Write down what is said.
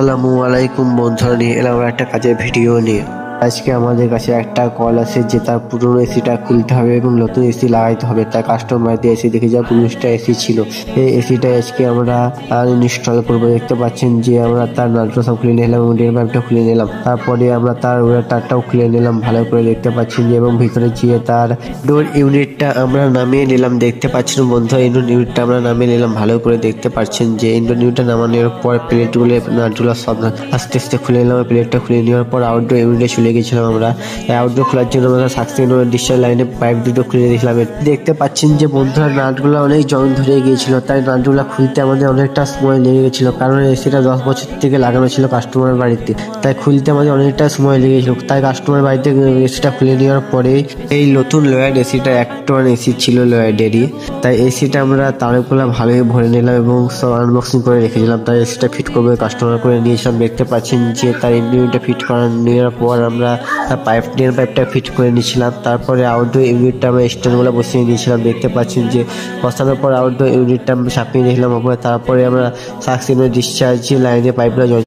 আসসালামু আলাইকুম বন্ধুরা, নিয়ে এলাম একটা কাজের ভিডিও নিয়ে। আজকে আমাদের কাছে একটা কল আসে যে তার পুরনো এসিটা খুলতে হবে এবং নতুন এসি লাগাইতে হবে। তার কাস্টমারদের এসি দেখে যা 19টা এসি ছিল, এই এসিটা আজকে আমরা ইনস্টল করবো। দেখতে পাচ্ছেন যে আমরা তার নাটটা সব খুলে নিলাম এবং ড্রেন পাইপটা খুলে নিলাম। তারপরে আমরা তার তারটাও খুলে নিলাম ভালো করে, দেখতে পাচ্ছেন যে, এবং ভিতরে গিয়ে তার ডোর ইউনিটটা আমরা নামিয়ে নিলাম। দেখতে পাচ্ছেন বন্ধু, ইনডোর ইউনিটটা আমরা নামিয়ে নিলাম ভালো করে। দেখতে পাচ্ছেন যে ইনডোর ইউনিটটা নামানোর পর প্লেটগুলো নাটগুলো সব আস্তে আস্তে খুলে নিলাম। প্লেটটা খুলে নেওয়ার পর আউটডোর ইউনিটে চলে গেছিলাম আমরা। আউটডোর খোলার জন্য আমরা সাকসেন ডিসচার্জ লাইনে পাইপ দুটো খুলে দিয়েছিলাম। দেখতে পাচ্ছেন যে বন্ধুরা, নাটগুলো অনেক জং ধরে গিয়েছিল, তাই নাটগুলো খুলতে আমাদের অনেকটা সময় লেগে গেছিল। কারণ এসিটা 10 বছর থেকে লাগানো ছিল কাস্টমারের বাড়িতে, তাই খুলতে আমাদের অনেকটা সময় লেগেছিল। তাই কাস্টমার বাড়িতে এসিটা খুলে নেওয়ার পরে এই নতুন লয়েড এসিটা 1 টন এসি ছিল লয়েডেরই, তাই এসিটা আমরা তারগুলো ভালোই ভরে নিলাম এবং সব আনবক্সিং করে রেখে দিলাম। তাই এসিটা ফিট করবে কাস্টমার করে নিয়েছিলাম। দেখতে পাচ্ছেন যে তার ইউনিটটা ফিট করা নেওয়ার পর আমরা তার পাইপটা ফিট করে নিয়েছিলাম। তারপরে আউটডোর ইউনিটটা আমরা স্ট্যান্ডগুলো বসিয়ে নিয়েছিলাম। দেখতে পাচ্ছেন যে বসানোর পর আউটডোর ইউনিটটা চাপিয়ে নিয়েছিলাম উপরে। তারপরে আমরা সাকসেনের ডিসচার্জ লাইনে পাইপগুলো